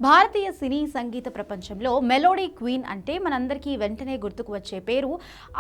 భారతీయ సినీ సంగీత ప్రపంచంలో melody queen అంటే మనందరికీ వెంటనే గుర్తుకు వచ్చే పేరు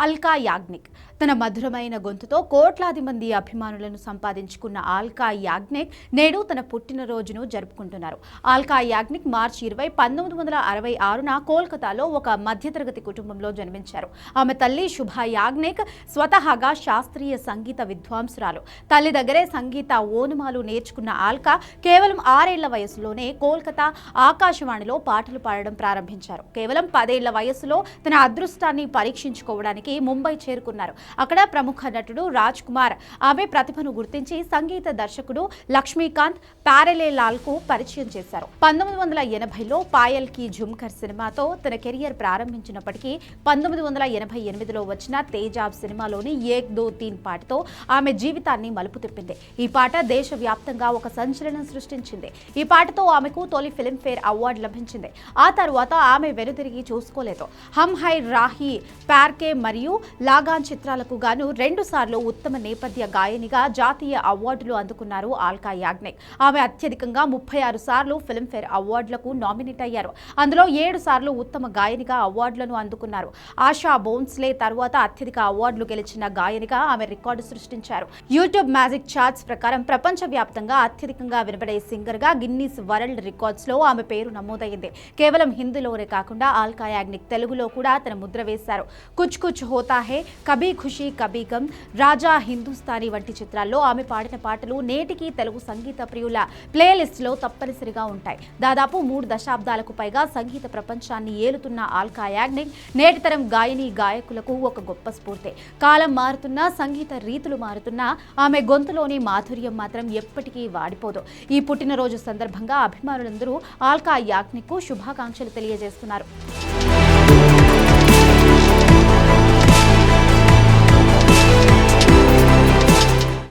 అల్కా యాగ్నిక్. తన మధురమైన గొంతుతో కోట్లాది మంది అభిమానులను సంపాదించుకున్న అల్కా యాగ్నిక్ నేడు తన పుట్టినరోజును జరుపుకుంటున్నారు. అల్కా యాగ్నిక్ మార్చి 20, 1966న కోల్కతాలో ఒక మధ్యతరగతి కుటుంబంలో జన్మించారు. ఆమె తల్లి శుభా యాగ్నిక్ స్వతహాగా శాస్త్రీయ సంగీత విద్వాంసురాలు. తల్లి దగ్గరే సంగీత ఓనుమాలు నేర్చుకున్న అల్కా కేవలం 6 ఏళ్ల వయసులోనే కోల్కతా ఆకాశవాణిలో పాటలు పాడడం ప్రారంభించారు. కేవలం 10 ఏళ్ల వయసులో తన అదృష్టాన్ని పరీక్షించుకోవడానికి ముంబై చేరుకున్నారు. అక్కడ ప్రముఖ నటుడు రాజ్ కుమార్ ఆమె ప్రతిభను గుర్తించి సంగీత దర్శకుడు లక్ష్మీకాంత్ ప్యారెలేలాల్ కు పరిచయం చేశారు. 1980లో పాయల్ కి ఝుమ్కర్ సినిమాతో తన కెరియర్ ప్రారంభించినప్పటికీ 1988లో వచ్చిన తేజాబ్ సినిమాలోని ఏక్ దో తీన్ పాటతో ఆమె జీవితాన్ని మలుపు తిప్పింది. ఈ పాట దేశవ్యాప్తంగా ఒక సంచలనం సృష్టించింది. ఈ పాటతో ఆమెకు తొలి ఫిల్మ్ఫేర్ అవార్డు లభించింది. ఆ తర్వాత ఆమె వెనుతిరిగి చూసుకోలేదు. హమ్ హై రాహీ, ప్యార్కే మరియు లాగాన్ చిత్రాలకు గాను 2 సార్లు ఉత్తమ నేపథ్య గాయనిగా జాతీయ అవార్డులు అందుకున్నారు అల్కా యాగ్నిక్. ఆమె అత్యధికంగా 36 సార్లు ఫిల్మ్ఫేర్ అవార్డులకు నామినేట్ అయ్యారు. అందులో 7 సార్లు ఉత్తమ గాయనిగా అవార్డులను అందుకున్నారు. ఆశా భోన్స్లే తర్వాత అత్యధిక అవార్డులు గెలిచిన గాయనిగా ఆమె రికార్డు సృష్టించారు. యూట్యూబ్ మ్యాజిక్ చార్ట్స్ ప్రకారం ప్రపంచవ్యాప్తంగా అత్యధికంగా వినబడే సింగర్ గా గిన్నీస్ వరల్డ్ రికార్డ్స్ లో ఆమె పేరు నమోదైంది. కేవలం హిందీలోనే కాకుండా అల్కా యాగ్నిక్ తెలుగులో కూడా తన ముద్ర వేశారు. కుచ్ కుచ్ హోతా హే, కభీ ఖుషీ కభీ గమ్, రాజా హిందుస్థానీ వంటి చిత్రాల్లో ఆమె పాడిన పాటలు నేటికి తెలుగు సంగీత ప్రియుల ప్లేలిస్ట్ లో తప్పనిసరిగా ఉంటాయి. దాదాపు 3 దశాబ్దాలకు పైగా సంగీత ప్రపంచాన్ని ఏలుతున్న అల్కా యాగ్నిక్ నేటి తరం గాయని గాయకులకు ఒక గొప్ప స్ఫూర్తి. కాలం మారుతున్నా, సంగీత రీతులు మారుతున్నా ఆమె గొంతులోని మాధుర్యం మాత్రం ఎప్పటికీ వాడిపోదు. ఈ పుట్టినరోజు సందర్భంగా అభిమానులందరూ అల్కా యాగ్నిక్ కు శుభాకాంక్షలు తెలియజేస్తున్నారు.